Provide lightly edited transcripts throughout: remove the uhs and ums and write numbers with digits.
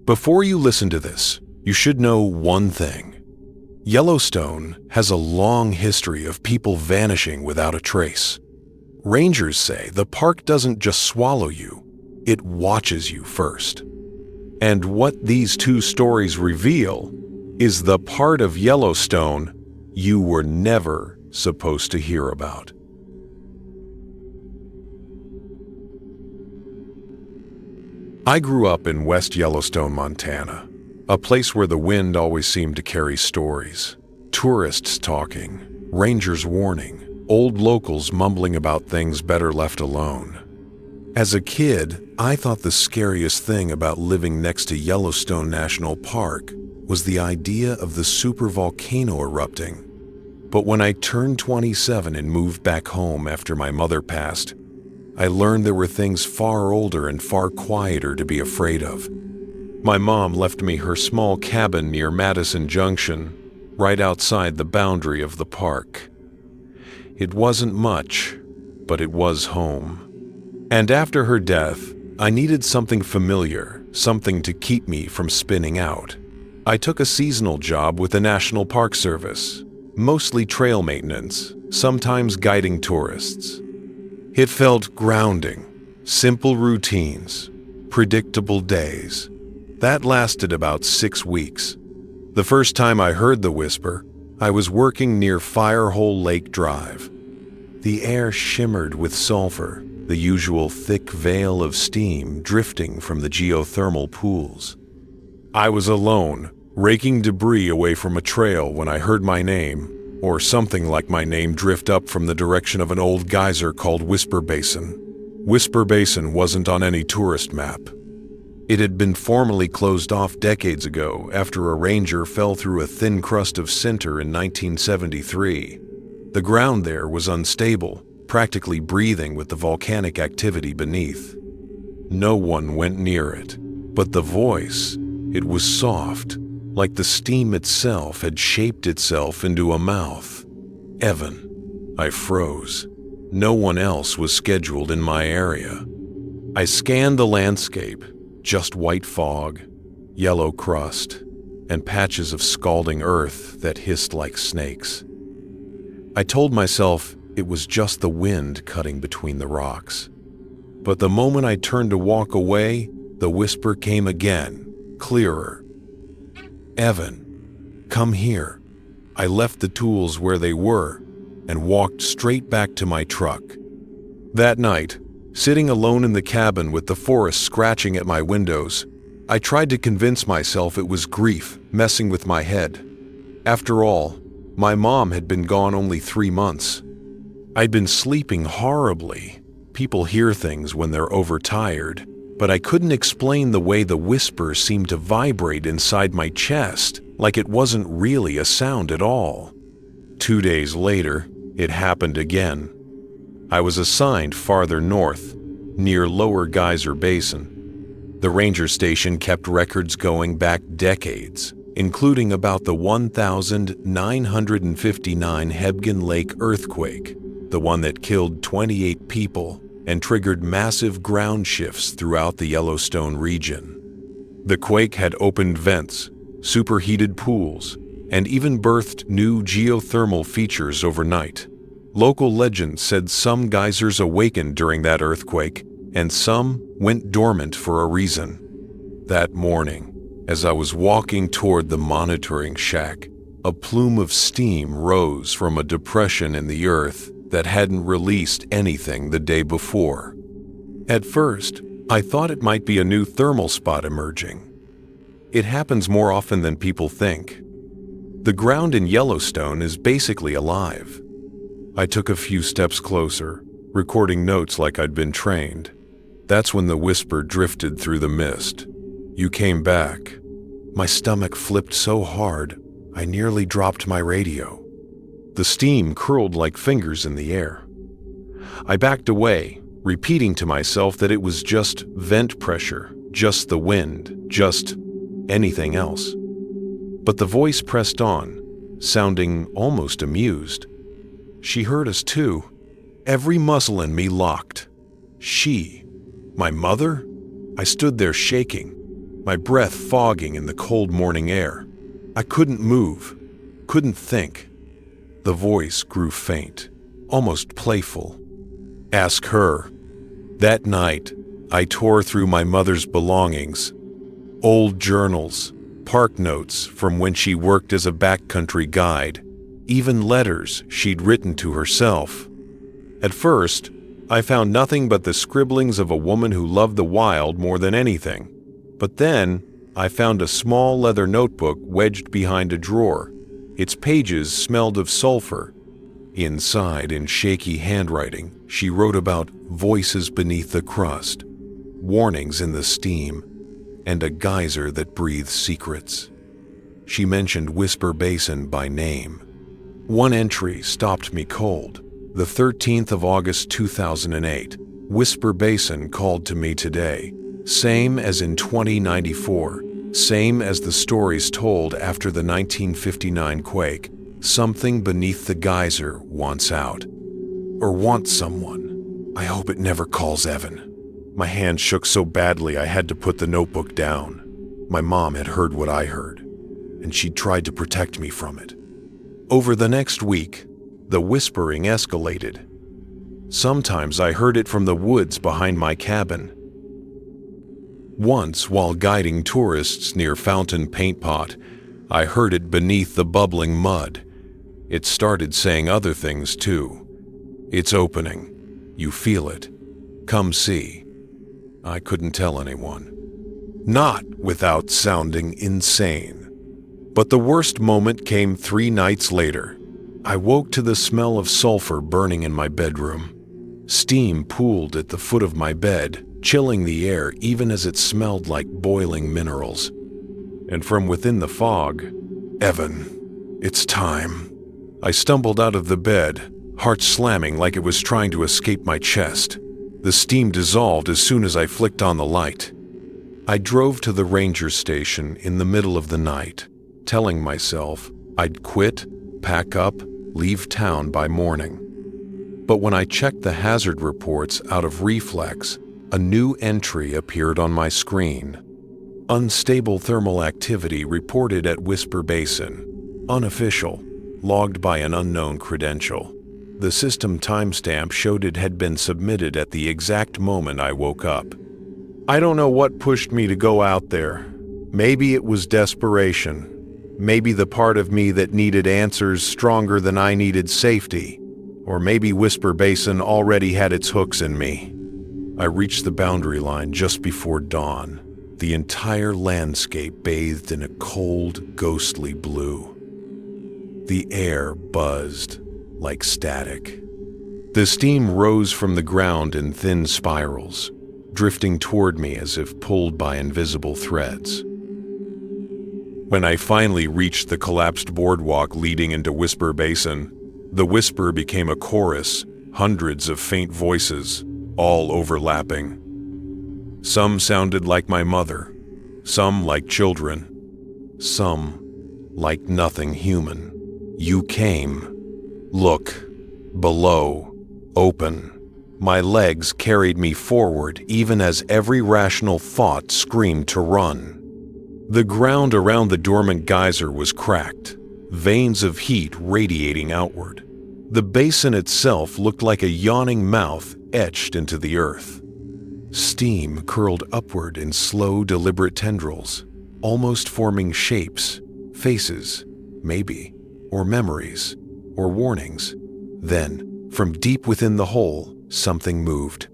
Before you listen to this, you should know one thing. Yellowstone has a long history of people vanishing without a trace. Rangers say the park doesn't just swallow you, it watches you first. And what these two stories reveal is the part of Yellowstone you were never supposed to hear about. I grew up in West Yellowstone, Montana, a place where the wind always seemed to carry stories. Tourists talking, rangers warning, old locals mumbling about things better left alone. As a kid, I thought the scariest thing about living next to Yellowstone National Park was the idea of the supervolcano erupting. But when I turned 27 and moved back home after my mother passed, I learned there were things far older and far quieter to be afraid of. My mom left me her small cabin near Madison Junction, right outside the boundary of the park. It wasn't much, but it was home. And after her death, I needed something familiar, something to keep me from spinning out. I took a seasonal job with the National Park Service, mostly trail maintenance, sometimes guiding tourists. It felt grounding, simple routines, predictable days. That lasted about 6 weeks. The first time I heard the whisper, I was working near Firehole Lake Drive. The air shimmered with sulfur, the usual thick veil of steam drifting from the geothermal pools. I was alone, raking debris away from a trail when I heard my name, or something like my name, drift up from the direction of an old geyser called Whisper Basin. Whisper Basin wasn't on any tourist map. It had been formally closed off decades ago after a ranger fell through a thin crust of sinter in 1973. The ground there was unstable, practically breathing with the volcanic activity beneath. No one went near it, but the voice, it was soft, like the steam itself had shaped itself into a mouth. Evan. I froze. No one else was scheduled in my area. I scanned the landscape, just white fog, yellow crust, and patches of scalding earth that hissed like snakes. I told myself it was just the wind cutting between the rocks. But the moment I turned to walk away, the whisper came again, clearer. Evan, come here. I left the tools where they were and walked straight back to my truck. That night, sitting alone in the cabin with the forest scratching at my windows, I tried to convince myself it was grief messing with my head. After all, my mom had been gone only 3 months. I'd been sleeping horribly. People hear things when they're overtired, but I couldn't explain the way the whisper seemed to vibrate inside my chest, like it wasn't really a sound at all. 2 days later, it happened again. I was assigned farther north, near Lower Geyser Basin. The ranger station kept records going back decades, including about the 1959 Hebgen Lake earthquake, the one that killed 28 people and triggered massive ground shifts throughout the Yellowstone region. The quake had opened vents, superheated pools, and even birthed new geothermal features overnight. Local legend said some geysers awakened during that earthquake, and some went dormant for a reason. That morning, as I was walking toward the monitoring shack, a plume of steam rose from a depression in the earth that hadn't released anything the day before. At first, I thought it might be a new thermal spot emerging. It happens more often than people think. The ground in Yellowstone is basically alive. I took a few steps closer, recording notes like I'd been trained. That's when the whisper drifted through the mist. You came back. My stomach flipped so hard, I nearly dropped my radio. The steam curled like fingers in the air. I backed away, repeating to myself that it was just vent pressure, just the wind, just anything else. But the voice pressed on, sounding almost amused. She heard us too. Every muscle in me locked. She, my mother? I stood there shaking. my breath fogging in the cold morning air. I couldn't move, couldn't think. The voice grew faint, almost playful. Ask her. That night, I tore through my mother's belongings. Old journals, park notes from when she worked as a backcountry guide, even letters she'd written to herself. At first, I found nothing but the scribblings of a woman who loved the wild more than anything. But then, I found a small leather notebook wedged behind a drawer. Its pages smelled of sulfur. Inside, in shaky handwriting, she wrote about voices beneath the crust, warnings in the steam, and a geyser that breathes secrets. She mentioned Whisper Basin by name. One entry stopped me cold. The 13th of August 2008, Whisper Basin called to me today. Same as in 2094, same as the stories told after the 1959 quake. Something beneath the geyser wants out. Or wants someone. I hope it never calls Evan. My hand shook so badly I had to put the notebook down. My mom had heard what I heard, and she'd tried to protect me from it. Over the next week, the whispering escalated. Sometimes I heard it from the woods behind my cabin. Once, while guiding tourists near Fountain Paint Pot, I heard it beneath the bubbling mud. It started saying other things too. It's opening. You feel it. Come see. I couldn't tell anyone. Not without sounding insane. But the worst moment came 3 nights later. I woke to the smell of sulfur burning in my bedroom. Steam pooled at the foot of my bed, chilling the air even as it smelled like boiling minerals. And from within the fog, Evan, it's time. I stumbled out of the bed, heart slamming like it was trying to escape my chest. The steam dissolved as soon as I flicked on the light. I drove to the ranger station in the middle of the night, telling myself I'd quit, pack up, leave town by morning. But when I checked the hazard reports out of reflex, a new entry appeared on my screen. Unstable thermal activity reported at Whisper Basin. Unofficial, logged by an unknown credential. The system timestamp showed it had been submitted at the exact moment I woke up. I don't know what pushed me to go out there. Maybe it was desperation. Maybe the part of me that needed answers stronger than I needed safety. Or maybe Whisper Basin already had its hooks in me. I reached the boundary line just before dawn, the entire landscape bathed in a cold, ghostly blue. The air buzzed like static. The steam rose from the ground in thin spirals, drifting toward me as if pulled by invisible threads. When I finally reached the collapsed boardwalk leading into Whisper Basin, the whisper became a chorus, hundreds of faint voices, all overlapping. Some sounded like my mother, some like children, some like nothing human. You came. Look. Below. Open. My legs carried me forward even as every rational thought screamed to run. The ground around the dormant geyser was cracked, veins of heat radiating outward. The basin itself looked like a yawning mouth etched into the earth. Steam curled upward in slow, deliberate tendrils, almost forming shapes, faces, maybe, or memories, or warnings. Then, from deep within the hole, something moved.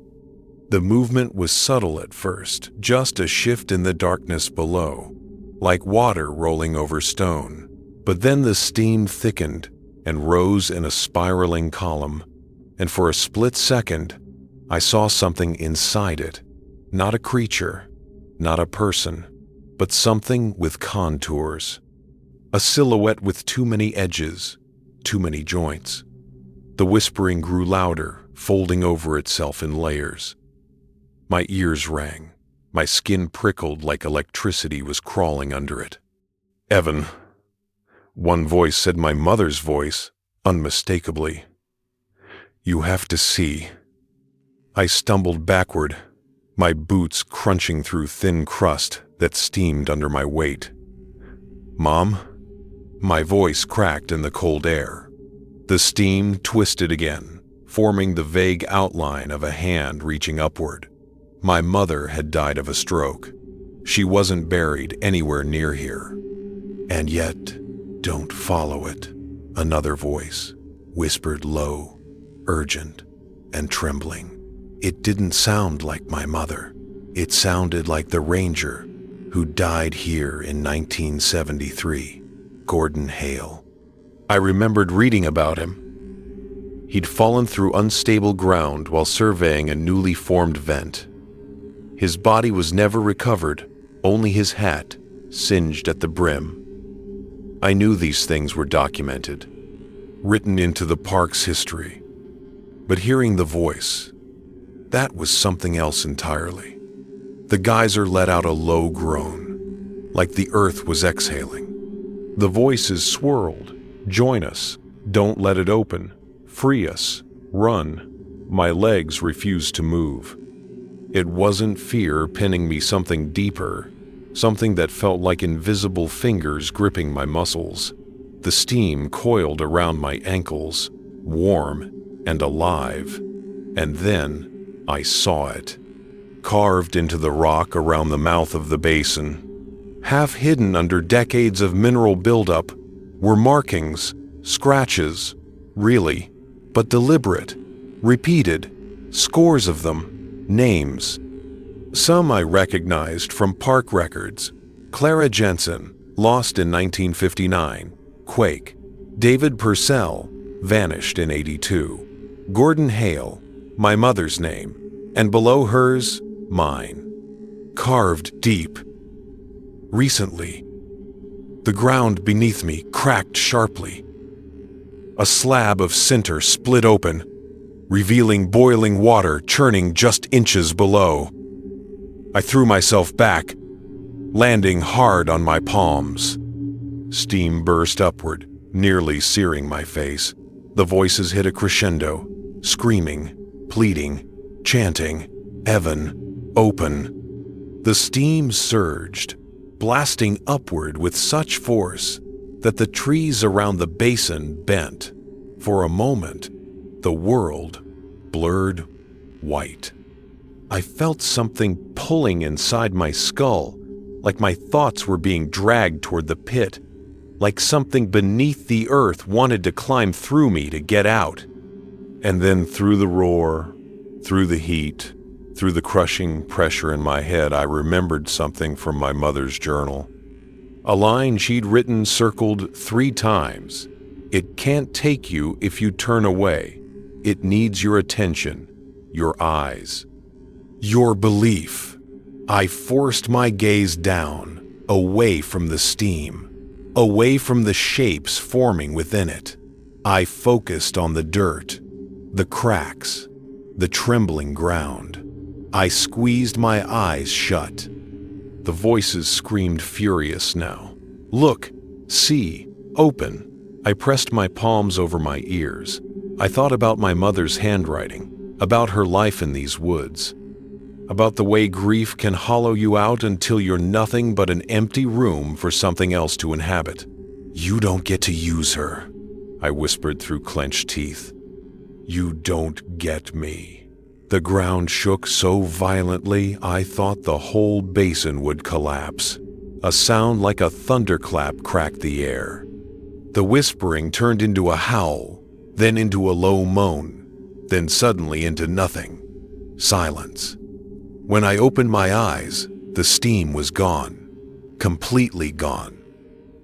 The movement was subtle at first, just a shift in the darkness below, like water rolling over stone. But then the steam thickened and rose in a spiraling column, and for a split second, I saw something inside it. Not a creature, not a person, but something with contours. A silhouette with too many edges, too many joints. The whispering grew louder, folding over itself in layers. My ears rang. My skin prickled like electricity was crawling under it. Evan. One voice said my mother's voice, unmistakably. You have to see. I stumbled backward, my boots crunching through thin crust, that steamed under my weight. "Mom?" My voice cracked in the cold air. The steam twisted again, forming the vague outline of a hand reaching upward. My mother had died of a stroke. She wasn't buried anywhere near here. "And yet, don't follow it," another voice whispered low, urgent, and trembling. It didn't sound like my mother. It sounded like the ranger who died here in 1973, Gordon Hale. I remembered reading about him. He'd fallen through unstable ground while surveying a newly formed vent. His body was never recovered, only his hat singed at the brim. I knew these things were documented, written into the park's history. But hearing the voice, that was something else entirely. The geyser let out a low groan, like the earth was exhaling. The voices swirled. "Join us. Don't let it open. Free us. Run." My legs refused to move. It wasn't fear pinning me, something deeper, something that felt like invisible fingers gripping my muscles. The steam coiled around my ankles, warm and alive. And then I saw it, carved into the rock around the mouth of the basin. Half hidden under decades of mineral buildup were markings, scratches, really, but deliberate, repeated, scores of them, names. Some I recognized from park records: Clara Jensen, lost in 1959, Quake; David Purcell, vanished in 82; Gordon Hale, my mother's name, and below hers, mine, carved deep. Recently, the ground beneath me cracked sharply. A slab of sinter split open, revealing boiling water churning just inches below. I threw myself back, landing hard on my palms. Steam burst upward, nearly searing my face. The voices hit a crescendo, screaming, pleading, chanting, "Heaven, open." The steam surged, blasting upward with such force that the trees around the basin bent. For a moment, the world blurred white. I felt something pulling inside my skull, like my thoughts were being dragged toward the pit, like something beneath the earth wanted to climb through me to get out. And then through the roar, through the heat, through the crushing pressure in my head, I remembered something from my mother's journal. A line she'd written circled 3 times. "It can't take you if you turn away. It needs your attention, your eyes, your belief." I forced my gaze down, away from the steam, away from the shapes forming within it. I focused on the dirt, the cracks, the trembling ground. I squeezed my eyes shut. The voices screamed furious now. "Look, see, open." I pressed my palms over my ears. I thought about my mother's handwriting, about her life in these woods, about the way grief can hollow you out until you're nothing but an empty room for something else to inhabit. "You don't get to use her," I whispered through clenched teeth. "You don't get me." The ground shook so violently I thought the whole basin would collapse. A sound like a thunderclap cracked the air. The whispering turned into a howl, then into a low moan, then suddenly into nothing. Silence. When I opened my eyes, the steam was gone. Completely gone.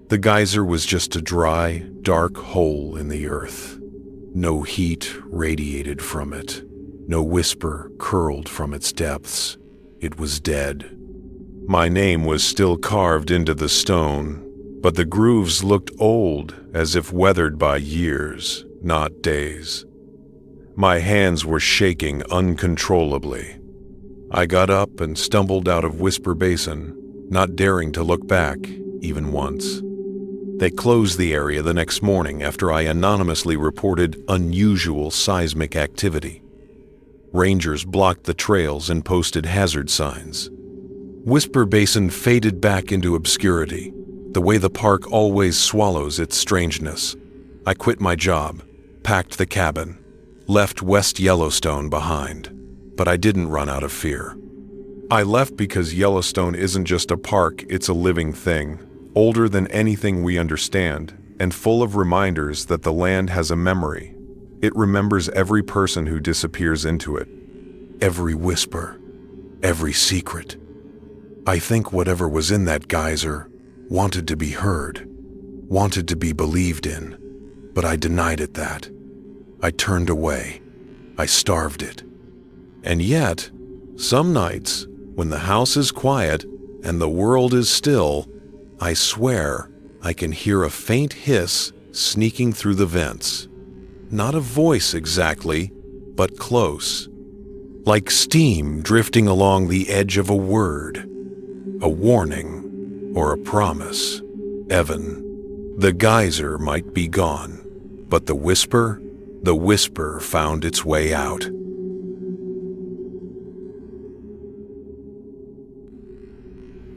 The geyser was just a dry, dark hole in the earth. No heat radiated from it. No whisper curled from its depths. It was dead. My name was still carved into the stone, but the grooves looked old, as if weathered by years, not days. My hands were shaking uncontrollably. I got up and stumbled out of Whisper Basin, not daring to look back, even once. They closed the area the next morning after I anonymously reported unusual seismic activity. Rangers blocked the trails and posted hazard signs. Whisper Basin faded back into obscurity, the way the park always swallows its strangeness. I quit my job, packed the cabin, left West Yellowstone behind, but I didn't run out of fear. I left because Yellowstone isn't just a park, it's a living thing, older than anything we understand, and full of reminders that the land has a memory. It remembers every person who disappears into it, every whisper, every secret. I think whatever was in that geyser wanted to be heard, wanted to be believed in, but I denied it that. I turned away. I starved it. And yet, some nights, when the house is quiet and the world is still, I swear I can hear a faint hiss sneaking through the vents. Not a voice exactly, but close. Like steam drifting along the edge of a word, a warning, or a promise. Evan, the geyser might be gone, but the whisper found its way out.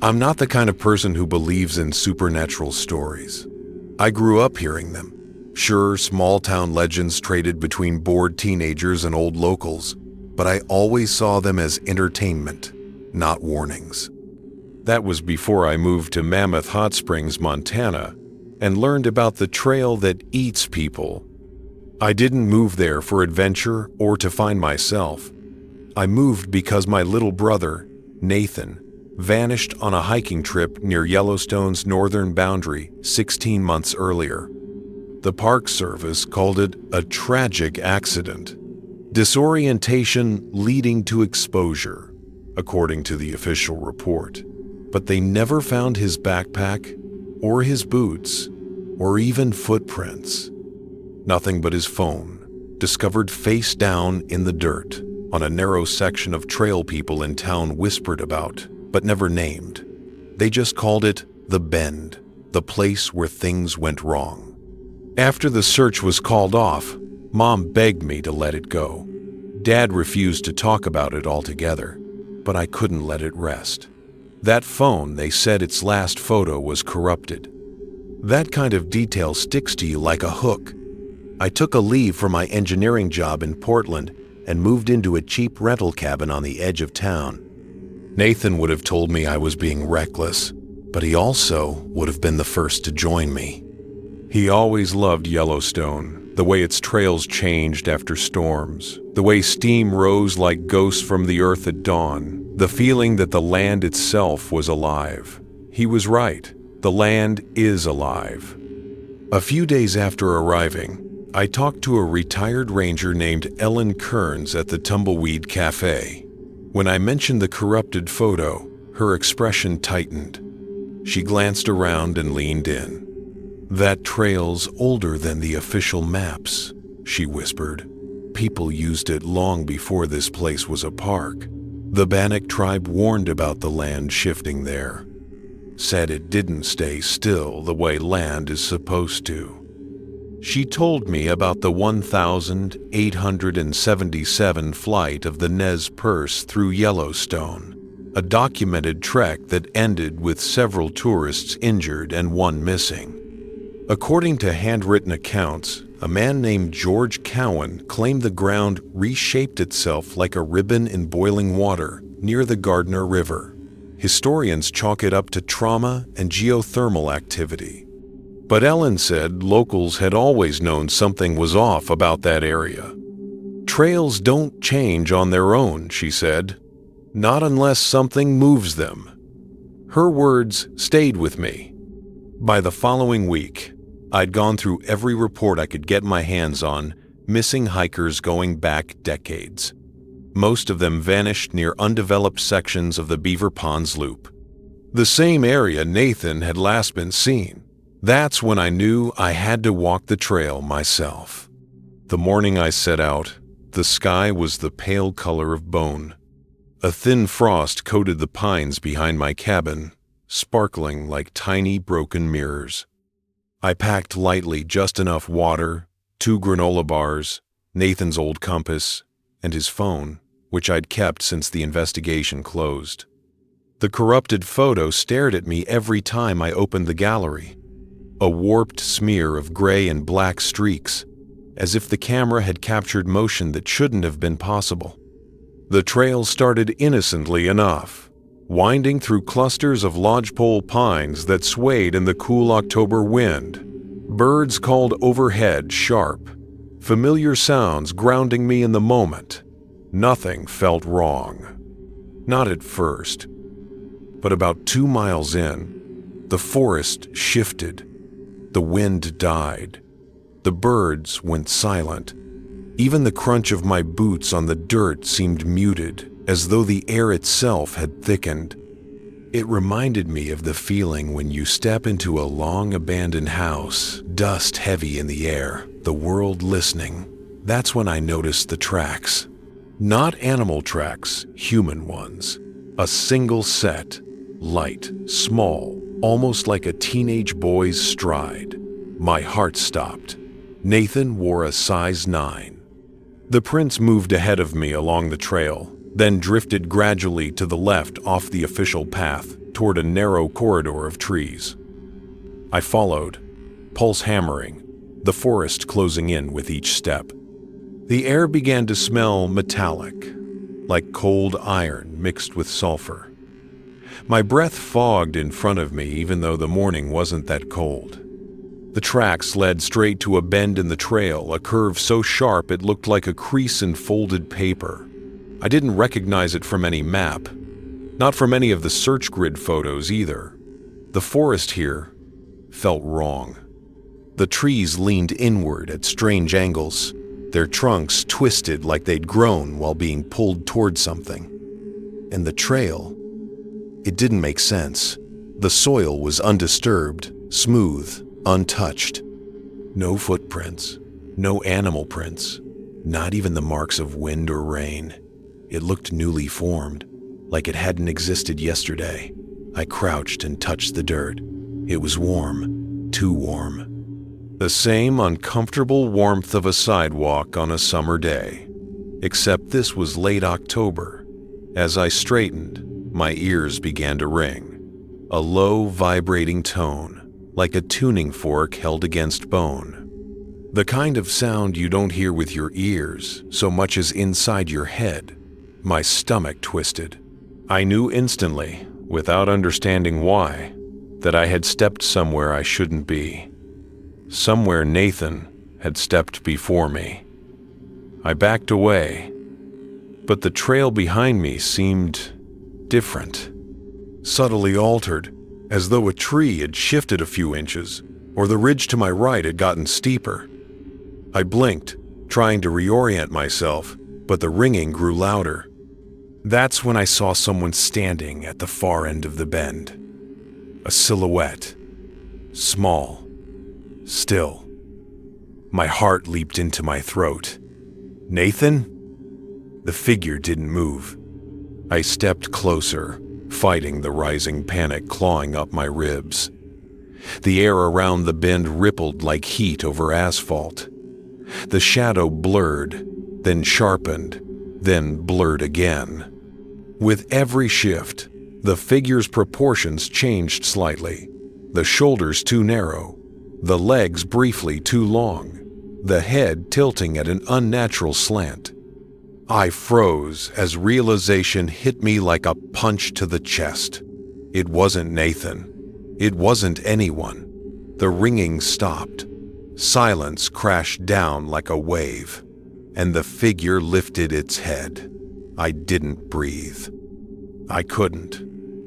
I'm not the kind of person who believes in supernatural stories. I grew up hearing them. Sure, small-town legends traded between bored teenagers and old locals, but I always saw them as entertainment, not warnings. That was before I moved to Mammoth Hot Springs, Montana, and learned about the trail that eats people. I didn't move there for adventure or to find myself. I moved because my little brother, Nathan, vanished on a hiking trip near Yellowstone's northern boundary 16 months earlier. The Park Service called it a tragic accident, disorientation leading to exposure, according to the official report. But they never found his backpack, or his boots, or even footprints. Nothing but his phone, discovered face down in the dirt on a narrow section of trail people in town whispered about, but never named. They just called it the Bend, the place where things went wrong. After the search was called off, Mom begged me to let it go. Dad refused to talk about it altogether, but I couldn't let it rest. That phone, they said its last photo was corrupted. That kind of detail sticks to you like a hook. I took a leave from my engineering job in Portland and moved into a cheap rental cabin on the edge of town. Nathan would have told me I was being reckless, but he also would have been the first to join me. He always loved Yellowstone, the way its trails changed after storms, the way steam rose like ghosts from the earth at dawn, the feeling that the land itself was alive. He was right. The land is alive. A few days after arriving, I talked to a retired ranger named Ellen Kearns at the Tumbleweed Cafe. When I mentioned the corrupted photo, her expression tightened. She glanced around and leaned in. "That trail's older than the official maps," she whispered. "People used it long before this place was a park. The Bannock tribe warned about the land shifting there. Said it didn't stay still the way land is supposed to." She told me about the 1,877 flight of the Nez Perce through Yellowstone, a documented trek that ended with several tourists injured and one missing. According to handwritten accounts, a man named George Cowan claimed the ground reshaped itself like a ribbon in boiling water near the Gardner River. Historians chalk it up to trauma and geothermal activity. But Ellen said locals had always known something was off about that area. "Trails don't change on their own," she said. "Not unless something moves them." Her words stayed with me. By the following week, I'd gone through every report I could get my hands on, missing hikers going back decades. Most of them vanished near undeveloped sections of the Beaver Ponds Loop, the same area Nathan had last been seen. That's when I knew I had to walk the trail myself. The morning I set out, the sky was the pale color of bone. A thin frost coated the pines behind my cabin, sparkling like tiny broken mirrors. I packed lightly just enough water, 2 granola bars, Nathan's old compass, and his phone, which I'd kept since the investigation closed. The corrupted photo stared at me every time I opened the gallery, a warped smear of gray and black streaks, as if the camera had captured motion that shouldn't have been possible. The trail started innocently enough, winding through clusters of lodgepole pines that swayed in the cool October wind. Birds called overhead sharp, familiar sounds grounding me in the moment. Nothing felt wrong. Not at first. But about 2 miles in, the forest shifted. The wind died. The birds went silent. Even the crunch of my boots on the dirt seemed muted, as though the air itself had thickened. It reminded me of the feeling when you step into a long abandoned house, dust heavy in the air, the world listening. That's when I noticed the tracks. Not animal tracks, human ones. A single set, light, small, almost like a teenage boy's stride. My heart stopped. Nathan wore a size 9. The prints moved ahead of me along the trail, then drifted gradually to the left off the official path toward a narrow corridor of trees. I followed, pulse hammering, the forest closing in with each step. The air began to smell metallic, like cold iron mixed with sulfur. My breath fogged in front of me even though the morning wasn't that cold. The tracks led straight to a bend in the trail, a curve so sharp it looked like a crease in folded paper. I didn't recognize it from any map, not from any of the search grid photos either. The forest here felt wrong. The trees leaned inward at strange angles, their trunks twisted like they'd grown while being pulled toward something. And the trail, it didn't make sense. The soil was undisturbed, smooth, untouched. No footprints, no animal prints, not even the marks of wind or rain. It looked newly formed, like it hadn't existed yesterday. I crouched and touched the dirt. It was warm, too warm. The same uncomfortable warmth of a sidewalk on a summer day, except this was late October. As I straightened, my ears began to ring. A low, vibrating tone, like a tuning fork held against bone. The kind of sound you don't hear with your ears so much as inside your head. My stomach twisted. I knew instantly, without understanding why, that I had stepped somewhere I shouldn't be. Somewhere Nathan had stepped before me. I backed away, but the trail behind me seemed different, subtly altered, as though a tree had shifted a few inches, or the ridge to my right had gotten steeper. I blinked, trying to reorient myself, but the ringing grew louder. That's when I saw someone standing at the far end of the bend. A silhouette. Small. Still. My heart leaped into my throat. Nathan? The figure didn't move. I stepped closer, fighting the rising panic clawing up my ribs. The air around the bend rippled like heat over asphalt. The shadow blurred, then sharpened, then blurred again. With every shift, the figure's proportions changed slightly. The shoulders too narrow, the legs briefly too long, the head tilting at an unnatural slant. I froze as realization hit me like a punch to the chest. It wasn't Nathan. It wasn't anyone. The ringing stopped. Silence crashed down like a wave, and the figure lifted its head. I didn't breathe. I couldn't.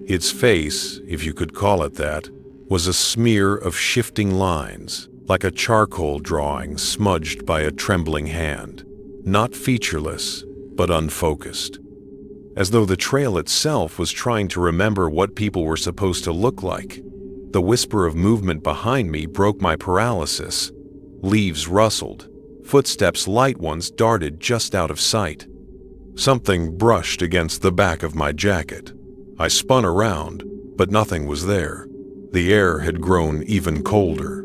Its face, if you could call it that, was a smear of shifting lines, like a charcoal drawing smudged by a trembling hand. Not featureless, but unfocused. As though the trail itself was trying to remember what people were supposed to look like. The whisper of movement behind me broke my paralysis. Leaves rustled. Footsteps, light ones, darted just out of sight. Something brushed against the back of my jacket. I spun around, but nothing was there. The air had grown even colder.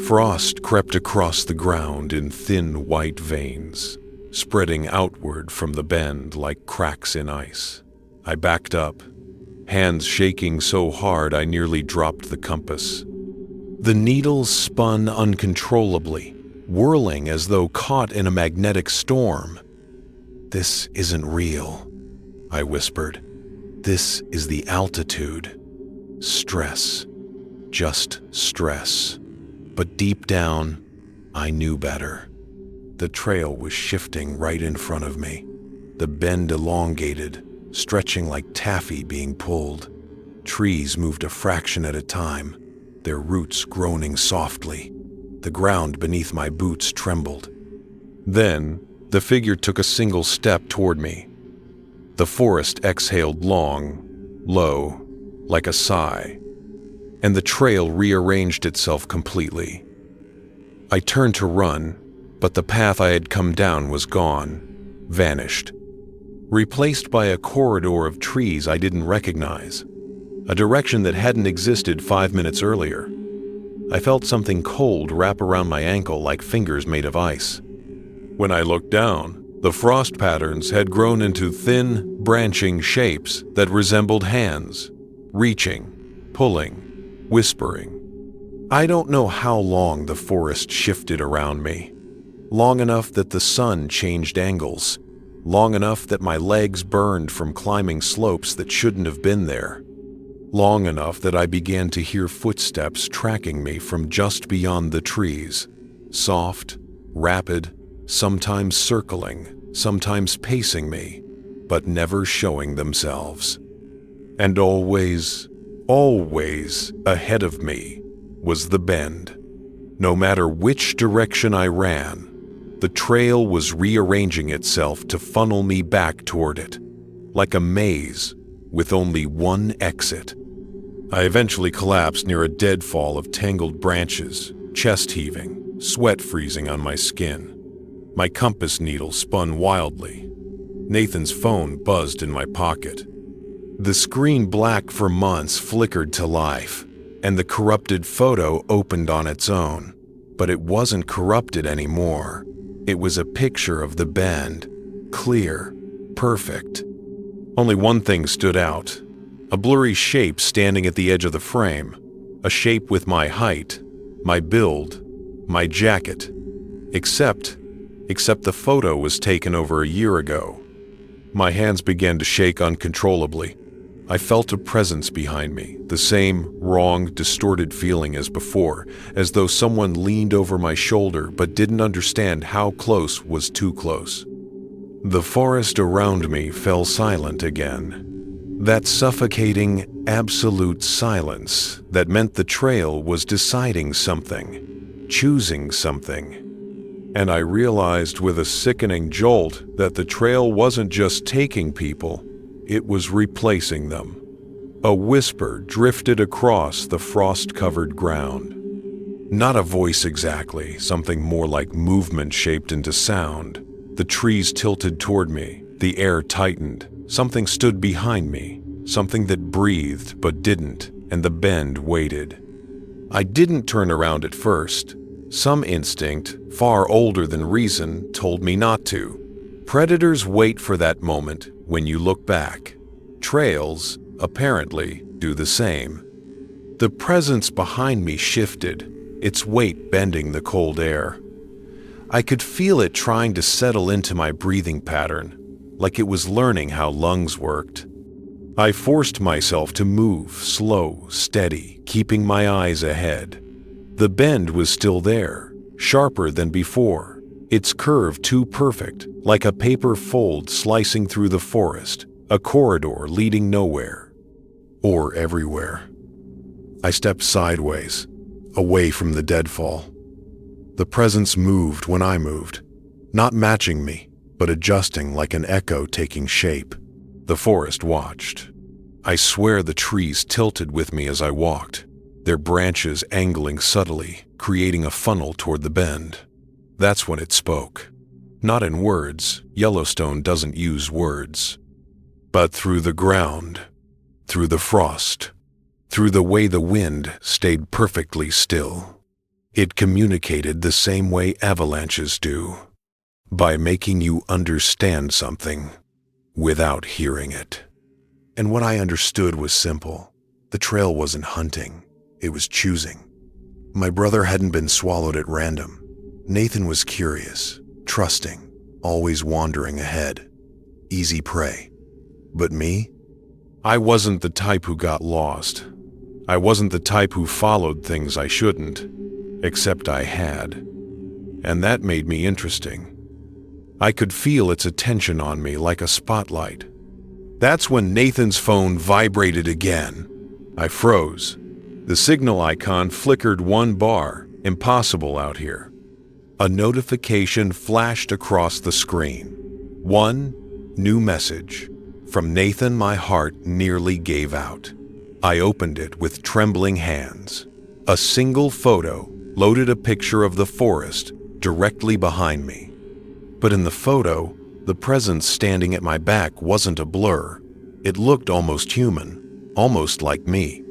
Frost crept across the ground in thin white veins, spreading outward from the bend like cracks in ice. I backed up, hands shaking so hard I nearly dropped the compass. The needles spun uncontrollably, whirling as though caught in a magnetic storm. "This isn't real," I whispered. "This is the altitude. Stress. Just stress." But deep down, I knew better. The trail was shifting right in front of me. The bend elongated, stretching like taffy being pulled. Trees moved a fraction at a time, their roots groaning softly. The ground beneath my boots trembled. Then, the figure took a single step toward me. The forest exhaled long, low, like a sigh, and the trail rearranged itself completely. I turned to run, but the path I had come down was gone, vanished, replaced by a corridor of trees I didn't recognize, a direction that hadn't existed 5 minutes earlier. I felt something cold wrap around my ankle like fingers made of ice. When I looked down, the frost patterns had grown into thin, branching shapes that resembled hands, reaching, pulling, whispering. I don't know how long the forest shifted around me. Long enough that the sun changed angles. Long enough that my legs burned from climbing slopes that shouldn't have been there. Long enough that I began to hear footsteps tracking me from just beyond the trees. Soft, rapid, sometimes circling, sometimes pacing me, but never showing themselves. And always, always ahead of me was the bend. No matter which direction I ran, the trail was rearranging itself to funnel me back toward it, like a maze with only one exit. I eventually collapsed near a deadfall of tangled branches, chest heaving, sweat freezing on my skin. My compass needle spun wildly. Nathan's phone buzzed in my pocket. The screen black for months flickered to life, and the corrupted photo opened on its own. But it wasn't corrupted anymore. It was a picture of the bend, clear, perfect. Only one thing stood out, a blurry shape standing at the edge of the frame, a shape with my height, my build, my jacket, except the photo was taken over a year ago. My hands began to shake uncontrollably. I felt a presence behind me, the same wrong, distorted feeling as before, as though someone leaned over my shoulder but didn't understand how close was too close. The forest around me fell silent again. That suffocating, absolute silence that meant the trail was deciding something, choosing something. And I realized with a sickening jolt that the trail wasn't just taking people, it was replacing them. A whisper drifted across the frost-covered ground. Not a voice exactly, something more like movement shaped into sound. The trees tilted toward me, the air tightened. Something stood behind me, something that breathed but didn't, and the bend waited. I didn't turn around at first. Some instinct, far older than reason, told me not to. Predators wait for that moment when you look back. Trails, apparently, do the same. The presence behind me shifted, its weight bending the cold air. I could feel it trying to settle into my breathing pattern, like it was learning how lungs worked. I forced myself to move, slow, steady, keeping my eyes ahead. The bend was still there, sharper than before, its curve too perfect, like a paper fold slicing through the forest, a corridor leading nowhere. Or everywhere. I stepped sideways, away from the deadfall. The presence moved when I moved, not matching me, but adjusting like an echo taking shape. The forest watched. I swear the trees tilted with me as I walked, their branches angling subtly, creating a funnel toward the bend. That's when it spoke. Not in words, Yellowstone doesn't use words. But through the ground, through the frost, through the way the wind stayed perfectly still. It communicated the same way avalanches do, by making you understand something without hearing it. And what I understood was simple. The trail wasn't hunting, it was choosing. My brother hadn't been swallowed at random. Nathan was curious, trusting, always wandering ahead. Easy prey. But me? I wasn't the type who got lost. I wasn't the type who followed things I shouldn't, except I had. And that made me interesting. I could feel its attention on me like a spotlight. That's when Nathan's phone vibrated again. I froze. The signal icon flickered one bar. Impossible out here. A notification flashed across the screen. One new message. From Nathan, my heart nearly gave out. I opened it with trembling hands. A single photo loaded a picture of the forest directly behind me. But in the photo, the presence standing at my back wasn't a blur. It looked almost human, almost like me.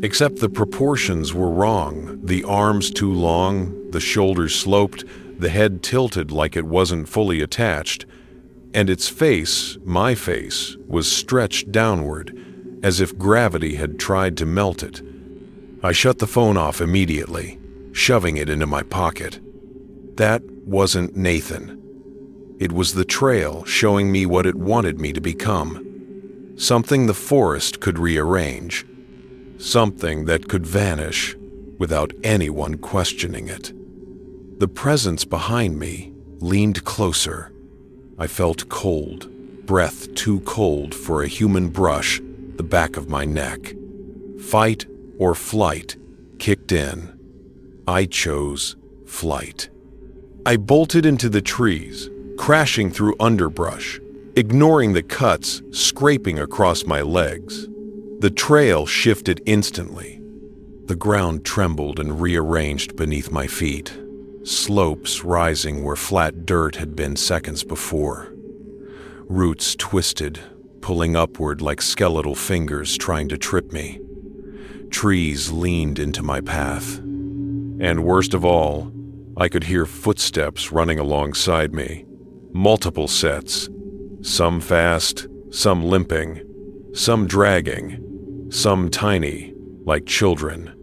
Except the proportions were wrong. The arms too long, the shoulders sloped, the head tilted like it wasn't fully attached, and its face, my face, was stretched downward, as if gravity had tried to melt it. I shut the phone off immediately, shoving it into my pocket. That wasn't Nathan. It was the trail showing me what it wanted me to become. Something the forest could rearrange. Something that could vanish without anyone questioning it. The presence behind me leaned closer. I felt cold, breath too cold for a human brush the back of my neck. Fight or flight kicked in. I chose flight. I bolted into the trees, crashing through underbrush, ignoring the cuts scraping across my legs. The trail shifted instantly. The ground trembled and rearranged beneath my feet, slopes rising where flat dirt had been seconds before. Roots twisted, pulling upward like skeletal fingers trying to trip me. Trees leaned into my path. And worst of all, I could hear footsteps running alongside me. Multiple sets. Some fast, some limping, some dragging, some tiny, like children,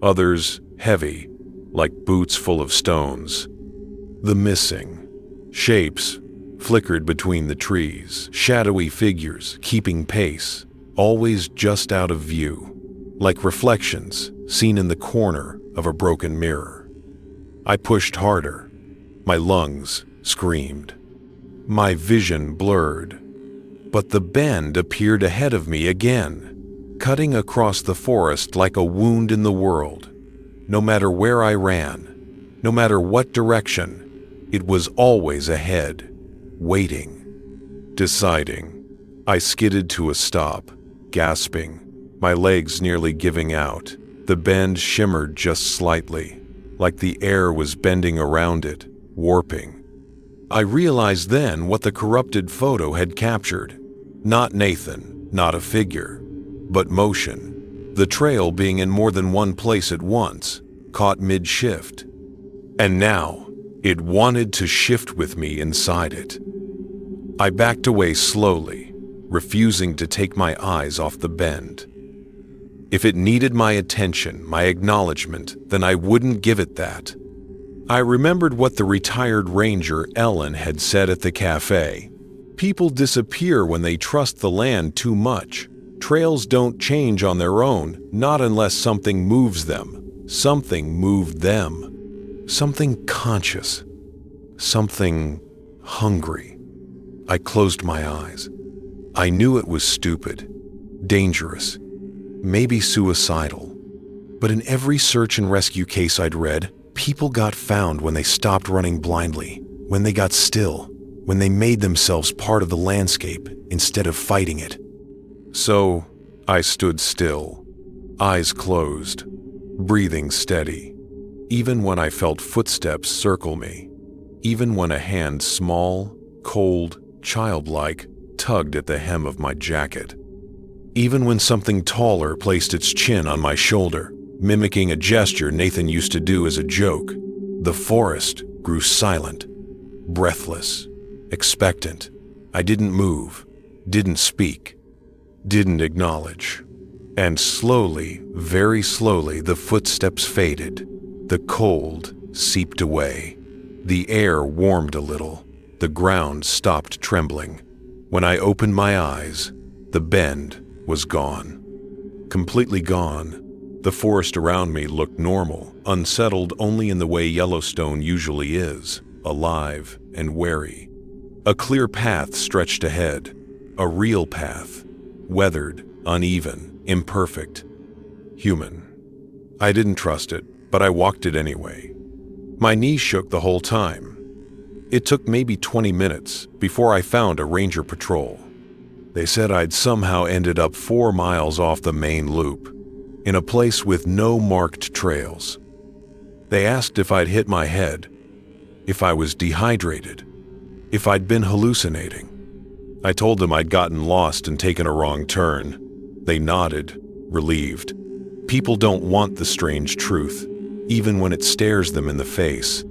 others heavy, like boots full of stones. The missing shapes flickered between the trees, shadowy figures keeping pace, always just out of view, like reflections seen in the corner of a broken mirror. I pushed harder. My lungs screamed. My vision blurred. But the bend appeared ahead of me again, cutting across the forest like a wound in the world. No matter where I ran, no matter what direction, it was always ahead, waiting, deciding. I skidded to a stop, gasping, my legs nearly giving out. The bend shimmered just slightly, like the air was bending around it, warping. I realized then what the corrupted photo had captured. Not Nathan, not a figure, but motion. The trail being in more than one place at once, caught mid-shift. And now, it wanted to shift with me inside it. I backed away slowly, refusing to take my eyes off the bend. If it needed my attention, my acknowledgement, then I wouldn't give it that. I remembered what the retired ranger Ellen had said at the cafe. People disappear when they trust the land too much. Trails don't change on their own, not unless something moves them. Something moved them. Something conscious. Something hungry. I closed my eyes. I knew it was stupid, dangerous, maybe suicidal. But in every search and rescue case I'd read, people got found when they stopped running blindly, when they got still, when they made themselves part of the landscape instead of fighting it. So I stood still, eyes closed, breathing steady, even when I felt footsteps circle me, even when a hand, small, cold, childlike, tugged at the hem of my jacket, even when something taller placed its chin on my shoulder, mimicking a gesture Nathan used to do as a joke. The forest grew silent, breathless, expectant. I didn't move, didn't speak. didn't acknowledge. And slowly, very slowly, the footsteps faded. The cold seeped away. The air warmed a little. The ground stopped trembling. When I opened my eyes, the bend was gone. Completely gone. The forest around me looked normal, unsettled only in the way Yellowstone usually is, alive and wary. A clear path stretched ahead, a real path, weathered, uneven, imperfect, human. I didn't trust it, but I walked it anyway. My knees shook the whole time. It took maybe 20 minutes before I found a ranger patrol. They said I'd somehow ended up 4 miles off the main loop, in a place with no marked trails. They asked if I'd hit my head, if I was dehydrated, if I'd been hallucinating. I told them I'd gotten lost and taken a wrong turn. They nodded, relieved. People don't want the strange truth, even when it stares them in the face.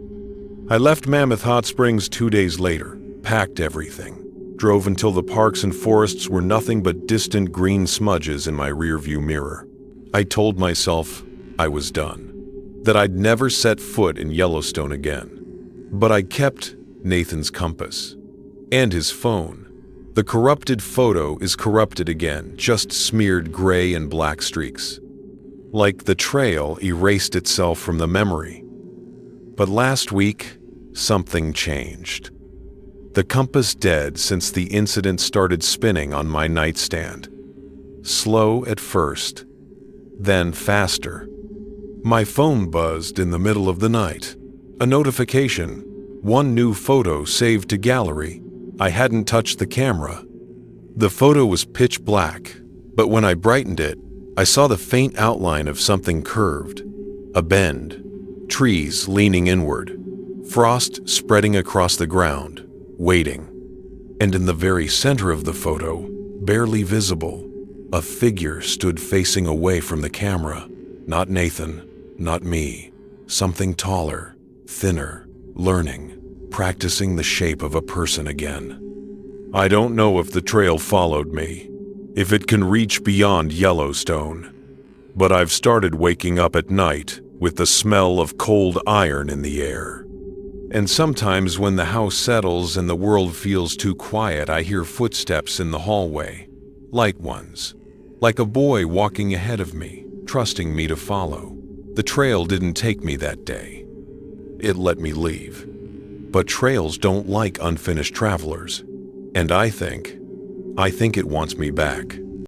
I left Mammoth Hot Springs 2 days later, packed everything, drove until the parks and forests were nothing but distant green smudges in my rearview mirror. I told myself I was done, that I'd never set foot in Yellowstone again. But I kept Nathan's compass and his phone. The corrupted photo is corrupted again, just smeared gray and black streaks. Like the trail erased itself from the memory. But last week, something changed. The compass dead since the incident started spinning on my nightstand. Slow at first, then faster. My phone buzzed in the middle of the night. A notification, one new photo saved to gallery. I hadn't touched the camera. The photo was pitch black, but when I brightened it, I saw the faint outline of something curved. A bend, trees leaning inward, frost spreading across the ground, waiting. And in the very center of the photo, barely visible, a figure stood facing away from the camera. Not Nathan, not me. Something taller, thinner, learning, practicing the shape of a person again. I don't know if the trail followed me, if it can reach beyond Yellowstone, but I've started waking up at night with the smell of cold iron in the air. And sometimes when the house settles and the world feels too quiet, I hear footsteps in the hallway, light ones, like a boy walking ahead of me, trusting me to follow. The trail didn't take me that day. It let me leave. But trails don't like unfinished travelers, and I think it wants me back.